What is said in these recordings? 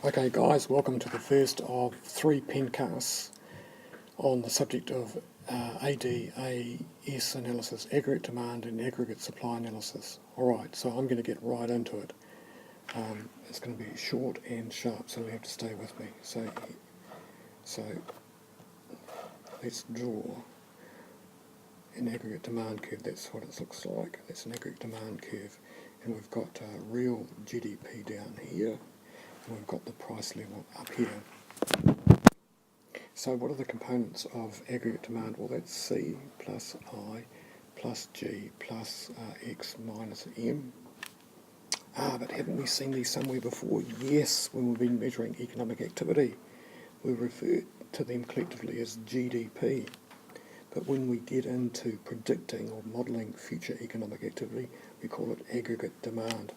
Okay guys, welcome to the first of 3 pencasts on the subject of ADAS analysis, aggregate demand and aggregate supply analysis. Alright, so I'm going to get right into it. It's going to be short and sharp, so you have to stay with me. So let's draw an aggregate demand curve. That's what it looks like. That's an aggregate demand curve. And we've got real GDP down here. And we've got the price level up here. So what are the components of aggregate demand? Well, that's C plus I plus G plus X minus M. But haven't we seen these somewhere before? Yes, when we've been measuring economic activity. We refer to them collectively as GDP. But when we get into predicting or modelling future economic activity, we call it aggregate demand.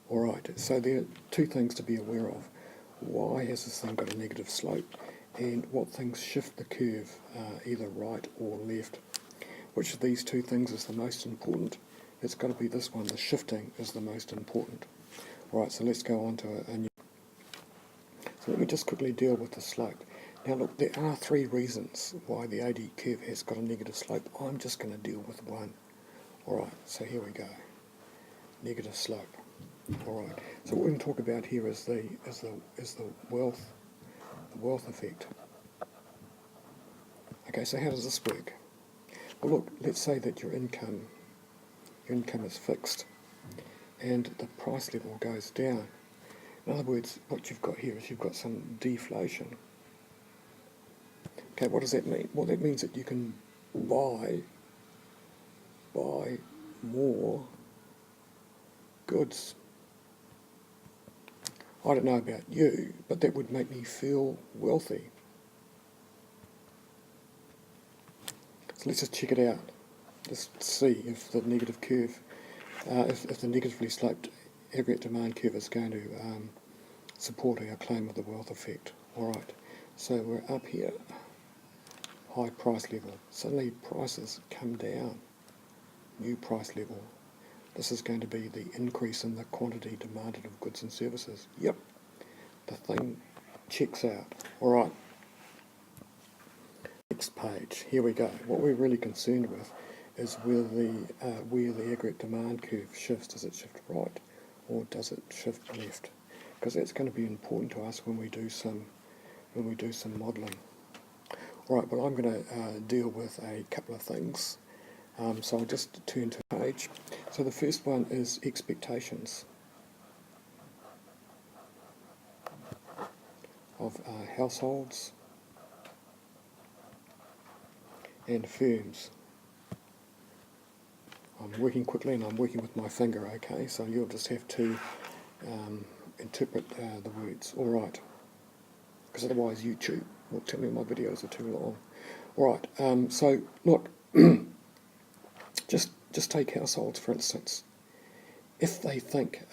Alright, so there are two things to be aware of. Why has this thing got a negative slope? And what things shift the curve, either right or left? Which of these two things is the most important? It's got to be this one. The shifting is the most important. Alright, so let's go on to a new... So let me just quickly deal with the slope. Now look, there are 3 reasons why the AD curve has got a negative slope. I'm just going to deal with one. Alright, so here we go. Negative slope. Alright, so what we're going to talk about here is the wealth effect. Okay, so how does this work? Well look, let's say that your income is fixed and the price level goes down. In other words, what you've got here is you've got some deflation. Okay, what does that mean? Well, that means that you can buy more goods. I don't know about you, but that would make me feel wealthy. So let's just check it out. Just see if the negative curve, if the negatively sloped aggregate demand curve is going to support our claim of the wealth effect. Alright, so we're up here, high price level. Suddenly prices come down, new price level. This is going to be the increase in the quantity demanded of goods and services. Yep, the thing checks out. Alright, next page, here we go. What we're really concerned with is where the aggregate demand curve shifts. Does it shift right or does it shift left? Because that's going to be important to us when we do some modelling. Alright, well I'm going to deal with a couple of things. So I'll just turn to the page. So the first one is expectations of households and firms. I'm working quickly and I'm working with my finger, okay, so you'll just have to interpret the words. Alright, because otherwise YouTube will tell me my videos are too long. Alright, so look, just take households for instance. If they think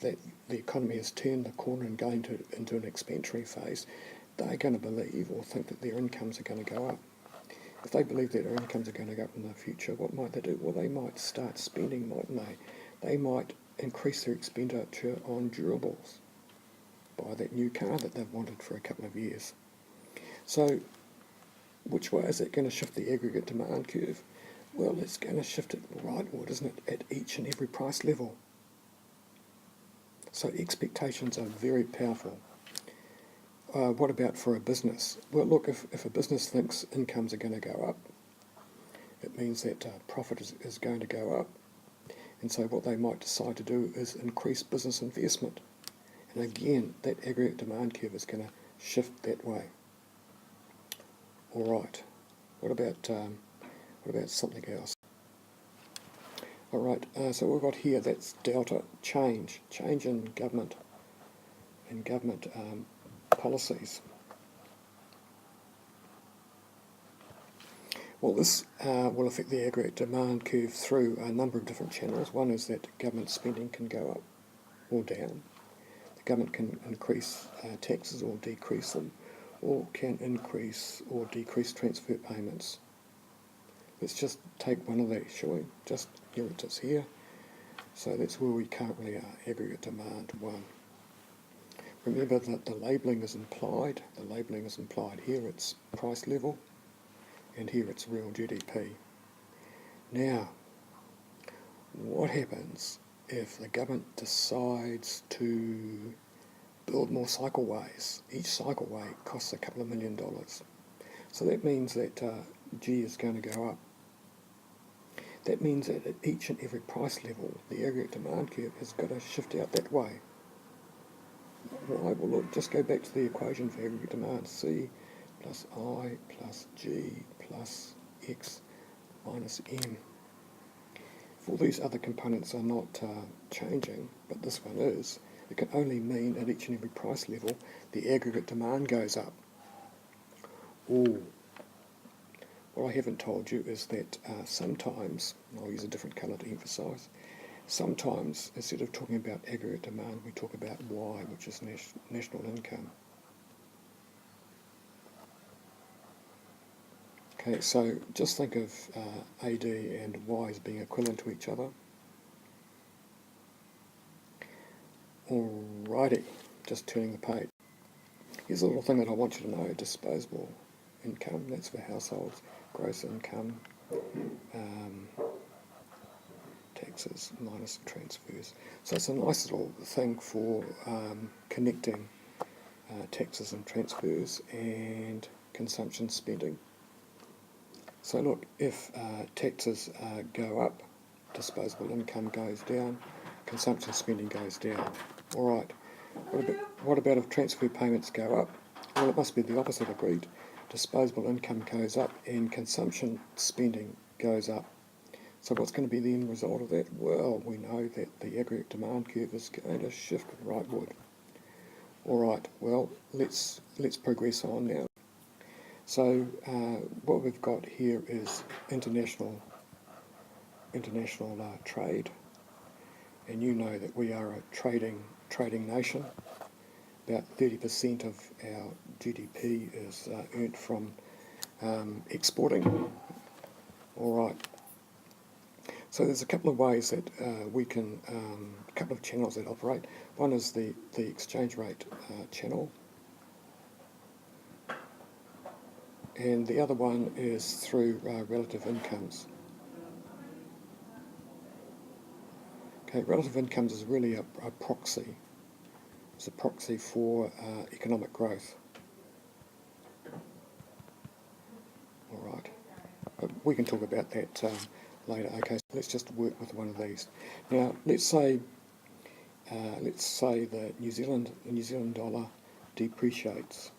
that the economy has turned the corner and going into an expansionary phase, they're going to believe or think that their incomes are going to go up. If they believe that their incomes are going to go up in the future, what might they do? Well, they might start spending, mightn't they? They might increase their expenditure on durables, buy that new car that they've wanted for a couple of years. So, which way is it going to shift the aggregate demand curve? Well, it's going to shift it rightward, isn't it, at each and every price level. So expectations are very powerful. What about for a business? Well, look, if a business thinks incomes are going to go up, it means that profit is going to go up. And so what they might decide to do is increase business investment. And again, that aggregate demand curve is going to shift that way. All right. What about something else? All right. So what we've got here, that's delta, change in government policies. Well, this will affect the aggregate demand curve through a number of different channels. One is that government spending can go up or down. The government can increase taxes or decrease them, or can increase or decrease transfer payments. Let's just take one of these, shall we? Just here it is here. So that's where we currently are, aggregate demand 1. Remember that the labelling is implied. The labelling is implied. Here it's price level, and here it's real GDP. Now, what happens if the government decides to build more cycleways? Each cycleway costs a couple of $1 million. So that means that G is going to go up. That means that at each and every price level, the aggregate demand curve has got to shift out that way. Why? Well, look, just go back to the equation for aggregate demand. C plus I plus G plus X minus M. If all these other components are not changing, but this one is, it can only mean at each and every price level, the aggregate demand goes up. Ooh. What I haven't told you is that sometimes, and I'll use a different colour to emphasise, sometimes instead of talking about aggregate demand, we talk about Y, which is national income. Okay, so just think of AD and Y as being equivalent to each other. Alrighty, just turning the page. Here's a little thing that I want you to know: disposable income, that's for households, gross income, taxes minus transfers. So it's a nice little thing for connecting taxes and transfers and consumption spending. So look, if taxes go up, disposable income goes down, consumption spending goes down. Alright, what about if transfer payments go up? Well, it must be the opposite, agreed. Disposable income goes up and consumption spending goes up. So what's going to be the end result of that? Well, we know that the aggregate demand curve is going to shift rightward. Alright, well, let's progress on now. So what we've got here is international trade, and you know that we are a trading nation. About 30% of our GDP is earned from exporting. All right. So there's a couple of ways that we can, a couple of channels that operate. One is the exchange rate channel, and the other one is through relative incomes. Okay, relative incomes is really a proxy. It's a proxy for economic growth. All right, but we can talk about that later. Okay, so let's just work with one of these. Now, let's say the New Zealand dollar depreciates.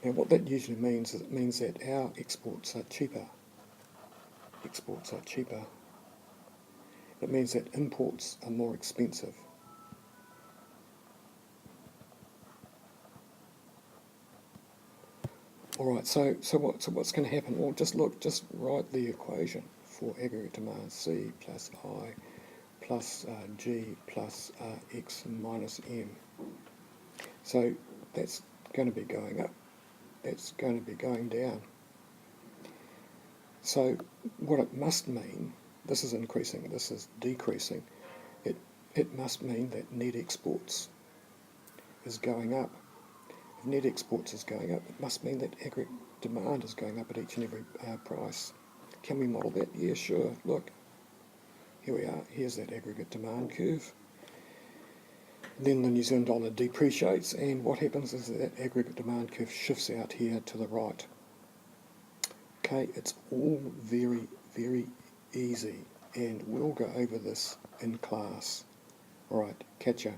Now, what that usually means is it means that our exports are cheaper. It means that imports are more expensive. All right, so what's going to happen? Well, just write the equation for aggregate demand: C plus I plus G plus X minus M. So that's going to be going up. That's going to be going down. So what it must mean, this is increasing, this is decreasing, it must mean that net exports is going up. If net exports is going up, it must mean that aggregate demand is going up at each and every price. Can we model that? Yeah, sure. Look, here we are. Here's that aggregate demand curve. Then the New Zealand dollar depreciates, and what happens is that aggregate demand curve shifts out here to the right. Okay, it's all very, very easy, and we'll go over this in class. All right, catch ya.